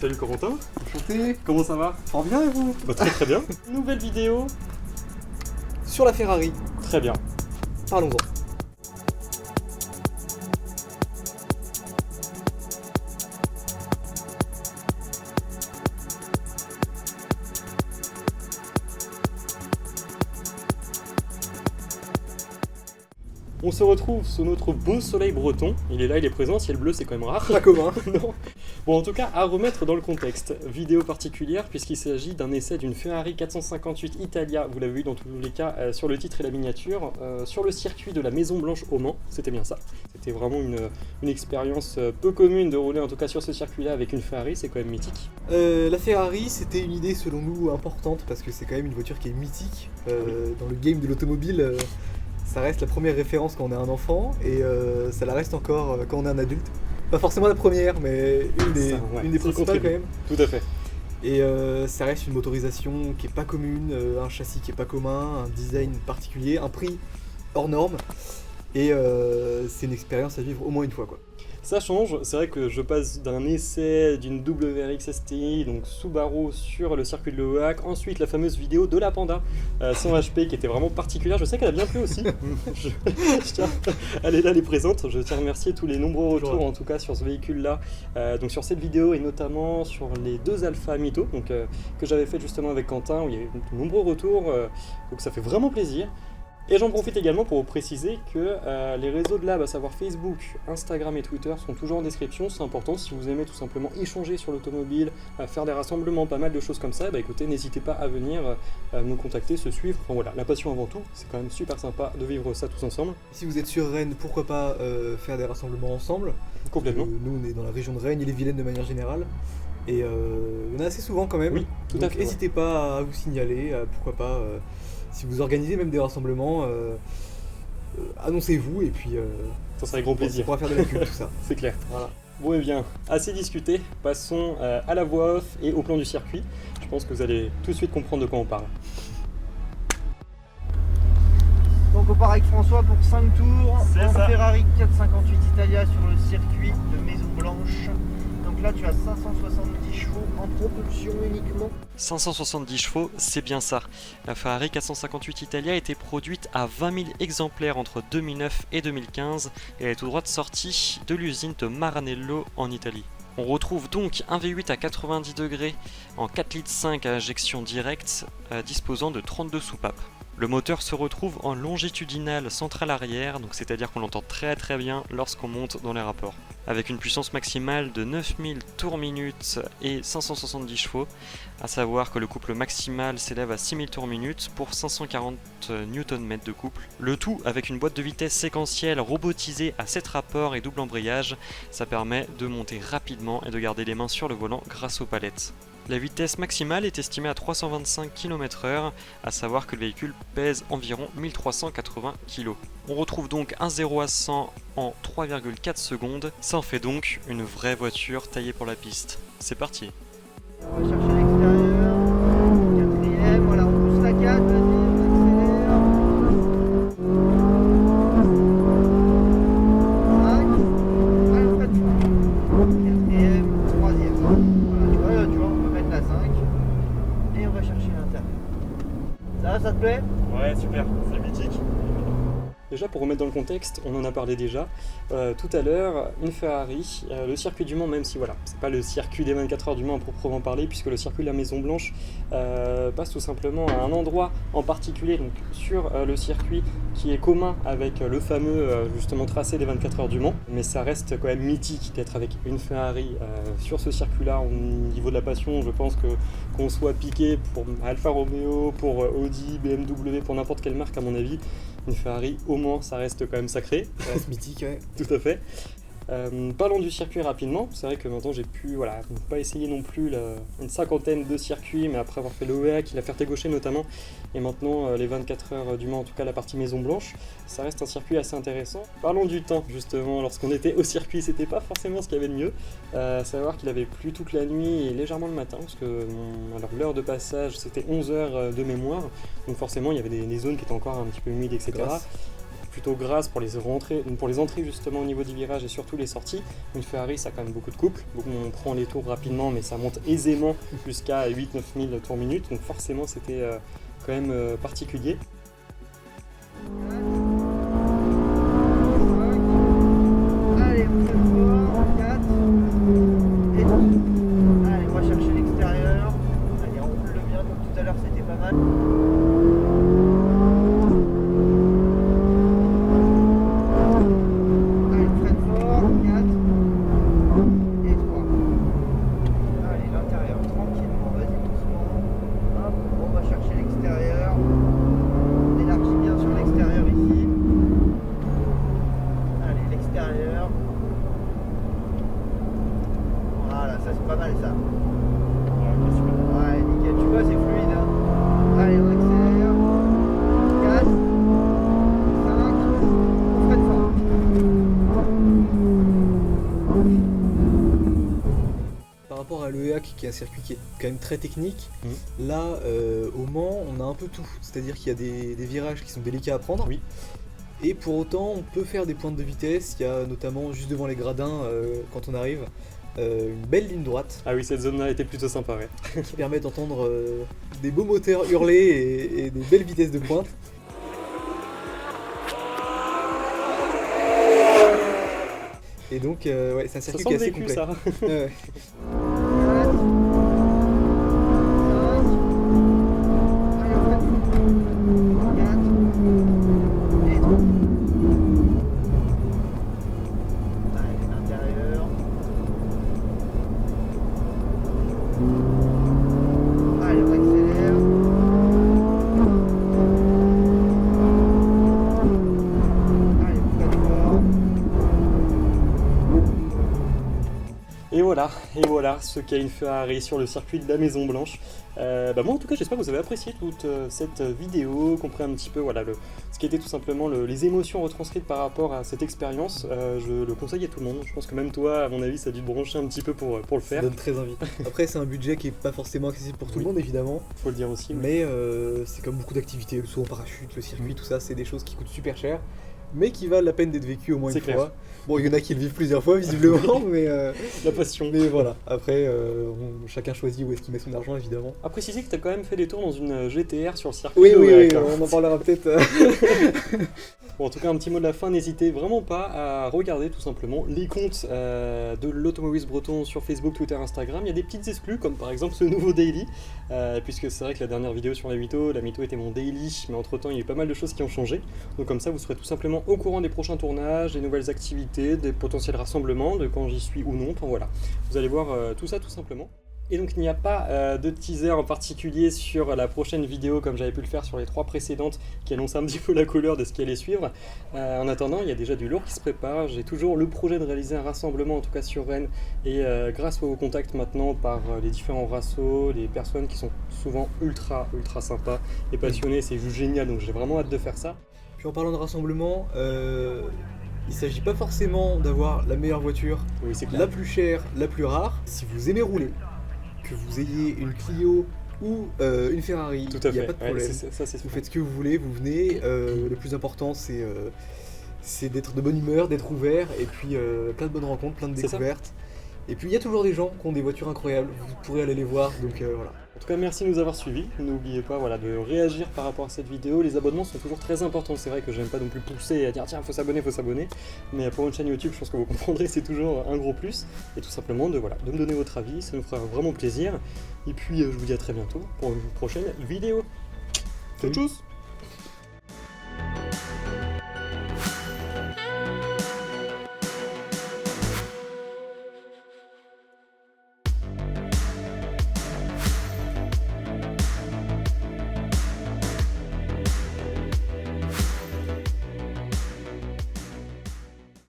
Salut Corentin. Enchanté. Comment ça va? Fort bien et vous? Bah, très très bien. Nouvelle vidéo. Sur la Ferrari. Très bien. Parlons-en. On se retrouve sous notre beau soleil breton. Il est là, il est présent. Ciel bleu, c'est quand même rare. Pas commun. Non. Bon, en tout cas, à remettre dans le contexte. Vidéo particulière puisqu'il s'agit d'un essai d'une Ferrari 458 Italia. Vous l'avez vu dans tous les cas sur le titre et la miniature. Sur le circuit de la Maison Blanche au Mans. C'était bien ça. C'était vraiment une expérience peu commune de rouler en tout cas sur ce circuit-là avec une Ferrari. C'est quand même mythique. La Ferrari, c'était une idée selon nous importante parce que c'est quand même une voiture qui est mythique. Dans le game de l'automobile, ça reste la première référence quand on est un enfant et ça la reste encore quand on est un adulte. Pas forcément la première, mais une des principales quand même. Tout à fait. Et ça reste une motorisation qui est pas commune, un châssis qui est pas commun, un design particulier, un prix hors norme. Et c'est une expérience à vivre au moins une fois, quoi. Ça change, c'est vrai que je passe d'un essai d'une WRX STI, donc Subaru sur le circuit de l'OAC, ensuite la fameuse vidéo de la Panda 100 HP qui était vraiment particulière, je sais qu'elle a bien plu aussi, je tiens, elle est là, elle est présente, je tiens à remercier tous les nombreux retours en tout cas sur ce véhicule-là, donc sur cette vidéo et notamment sur les deux Alpha Mito donc, que j'avais fait justement avec Quentin, où il y a eu de nombreux retours, donc ça fait vraiment plaisir. Et j'en profite également pour vous préciser que les réseaux de Lab, à savoir Facebook, Instagram et Twitter, sont toujours en description. C'est important si vous aimez tout simplement échanger sur l'automobile, faire des rassemblements, pas mal de choses comme ça. Bah écoutez, n'hésitez pas à venir nous contacter, se suivre. Enfin voilà, la passion avant tout, c'est quand même super sympa de vivre ça tous ensemble. Si vous êtes sur Rennes, pourquoi pas faire des rassemblements ensemble? Complètement. Nous, on est dans la région de Rennes et les Vilaines de manière générale. Et il y en a assez souvent quand même. Oui, tout à fait. N'hésitez pas à vous signaler, pourquoi pas. Si vous organisez même des rassemblements, annoncez-vous et puis ça sera avec grand plaisir. On pourra faire de la pub, tout ça. C'est clair. Voilà. Bon et bien, assez discuté, passons à la voix off et au plan du circuit. Je pense que vous allez tout de suite comprendre de quoi on parle. Donc on part avec François pour 5 tours en ça. Ferrari 458 Italia sur le circuit de Maison Blanche. Donc là tu as 570 chevaux en propulsion uniquement. 570 chevaux, c'est bien ça. La Ferrari 458 Italia a été produite à 20 000 exemplaires entre 2009 et 2015 et elle est tout droit sortie de l'usine de Maranello en Italie. On retrouve donc un V8 à 90 degrés en 4,5 litres à injection directe disposant de 32 soupapes. Le moteur se retrouve en longitudinal central arrière, donc c'est-à-dire qu'on l'entend très très bien lorsqu'on monte dans les rapports. Avec une puissance maximale de 9000 tours minutes et 570 chevaux, à savoir que le couple maximal s'élève à 6000 tours minutes pour 540 Nm de couple. Le tout avec une boîte de vitesse séquentielle robotisée à 7 rapports et double embrayage, ça permet de monter rapidement et de garder les mains sur le volant grâce aux palettes. La vitesse maximale est estimée à 325 km/h, à savoir que le véhicule pèse environ 1380 kg. On retrouve donc un 0 à 100 en 3,4 secondes, ça en fait donc une vraie voiture taillée pour la piste. C'est parti. On va chercher l'extérieur, quatrième, voilà on pousse la 4, vas-y, on accélère. 5, allez on fait de quatrième, troisième. Voilà, tu vois, on peut mettre la 5 et on va chercher l'intérieur. Ça te plaît? Ouais, super, c'est mythique. Déjà, pour remettre dans le contexte, on en a parlé déjà tout à l'heure, une Ferrari, le circuit du Mans, même si voilà, c'est pas le circuit des 24 heures du Mans à proprement parler, puisque le circuit de la Maison Blanche passe tout simplement à un endroit en particulier, donc sur le circuit qui est commun avec le fameux justement tracé des 24 heures du Mans, mais ça reste quand même mythique d'être avec une Ferrari sur ce circuit-là. Au niveau de la passion, je pense qu'on soit piqué pour Alfa Romeo, pour Audi, BMW, pour n'importe quelle marque à mon avis. Une Ferrari, au Mans, ça reste quand même sacré. Ça reste mythique, ouais. Tout à fait. Parlons du circuit rapidement. C'est vrai que maintenant j'ai pu pas essayer non plus une cinquantaine de circuits, mais après avoir fait l'OEAC, la Ferté-Gaucher notamment, et maintenant les 24 heures du Mans, en tout cas la partie Maison Blanche, ça reste un circuit assez intéressant. Parlons du temps, justement. Lorsqu'on était au circuit, c'était pas forcément ce qu'il y avait de mieux. Savoir qu'il avait plu toute la nuit et légèrement le matin, parce que alors, l'heure de passage c'était 11 heures de mémoire, donc forcément il y avait des zones qui étaient encore un petit peu humides, etc. plutôt grasse pour les entrées justement au niveau du virage et surtout les sorties. Une Ferrari, ça a quand même beaucoup de couple, donc on prend les tours rapidement, mais ça monte aisément jusqu'à 8-9 000 tours minutes, donc forcément c'était quand même particulier. Allez, on fait fort, 4 et 3. Allez, on va chercher l'extérieur. Allez, on roule le bien, comme tout à l'heure c'était pas mal. Allez, on freine fort, 4 et 3. Allez, l'intérieur, tranquillement, vas-y doucement. Hop, on va chercher l'extérieur. On élargit bien sur l'extérieur ici. Allez, l'extérieur. Voilà, ça c'est pas mal ça. Ouais, nickel, tu vois, c'est fluide. Hein. Allez, on accélère. 4, 5, on freine fort. Par rapport à l'EAC, qui est un circuit qui est quand même très technique, là, au Mans, on a un peu tout. C'est-à-dire qu'il y a des virages qui sont délicats à prendre. Oui. Et pour autant, on peut faire des pointes de vitesse. Il y a notamment, juste devant les gradins, quand on arrive, une belle ligne droite Ah oui, cette zone-là était plutôt sympa, ouais. qui permet d'entendre des beaux moteurs hurler et des belles vitesses de pointe. Et donc, ouais, c'est un Ça circuit sent qui est le assez vécu, complet. ça. Ouais. 4, 5, allez, on freine fort. 4 et 3. Allez, l'intérieur. Allez, on accélère. Allez, on freine fort. Et voilà ce qu'est une Ferrari sur le circuit de la Maison Blanche. Moi en tout cas j'espère que vous avez apprécié toute cette vidéo, compris un petit peu voilà, ce qui était tout simplement les émotions retranscrites par rapport à cette expérience. Je le conseille à tout le monde, je pense que même toi à mon avis ça a dû te brancher un petit peu pour le Ça faire, donne très envie. Après, c'est un budget qui est pas forcément accessible pour tout le monde, évidemment. faut le dire aussi. Mais c'est comme beaucoup d'activités, le saut en parachute, le circuit, tout ça, c'est des choses qui coûtent super cher, mais qui valent la peine d'être vécues au moins C'est une clair. fois. Bon, il y en a qui le vivent plusieurs fois, visiblement, mais La passion. voilà. Après, chacun choisit où est-ce qu'il met son argent, évidemment. À préciser que tu as quand même fait des tours dans une GTR sur le circuit. Oui, de oui, Wallach, oui, hein. on en parlera peut-être. Bon, en tout cas, un petit mot de la fin, n'hésitez vraiment pas à regarder tout simplement les comptes de l'Automobiliste Breton sur Facebook, Twitter, Instagram. Il y a des petites exclus, comme par exemple ce nouveau daily, puisque c'est vrai que la dernière vidéo sur la mytho était mon daily, mais entre temps il y a eu pas mal de choses qui ont changé. Donc comme ça, vous serez tout simplement au courant des prochains tournages, des nouvelles activités, des potentiels rassemblements, de quand j'y suis ou non. Enfin voilà, vous allez voir tout ça tout simplement. Et donc il n'y a pas de teaser en particulier sur la prochaine vidéo comme j'avais pu le faire sur les 3 précédentes qui annonçaient un petit peu la couleur de ce qui allait suivre. En attendant, il y a déjà du lourd qui se prépare. J'ai toujours le projet de réaliser un rassemblement en tout cas sur Rennes et grâce aux contacts maintenant par les différents rassos, les personnes qui sont souvent ultra sympas et passionnés, c'est juste génial, donc j'ai vraiment hâte de faire ça. Puis en parlant de rassemblement, il s'agit pas forcément d'avoir la meilleure voiture, Oui, c'est clair. la plus chère, la plus rare. Si vous aimez rouler, que vous ayez une Clio ou une Ferrari, Tout à il n'y a fait. pas de Ouais, problème. ça, c'est Vous sûr. faites ce que vous voulez, vous venez. Le plus important, c'est d'être de bonne humeur, d'être ouvert, et puis plein de bonnes rencontres, plein de C'est ça. découvertes. Et puis il y a toujours des gens qui ont des voitures incroyables, vous pourrez aller les voir, donc voilà. En tout cas, merci de nous avoir suivis. N'oubliez pas voilà, de réagir par rapport à cette vidéo. Les abonnements sont toujours très importants. C'est vrai que j'aime pas non plus pousser à dire tiens, faut s'abonner. Mais pour une chaîne YouTube, je pense que vous comprendrez, c'est toujours un gros plus. Et tout simplement de me donner votre avis, ça nous fera vraiment plaisir. Et puis, je vous dis à très bientôt pour une prochaine vidéo. Salut. Tchuss.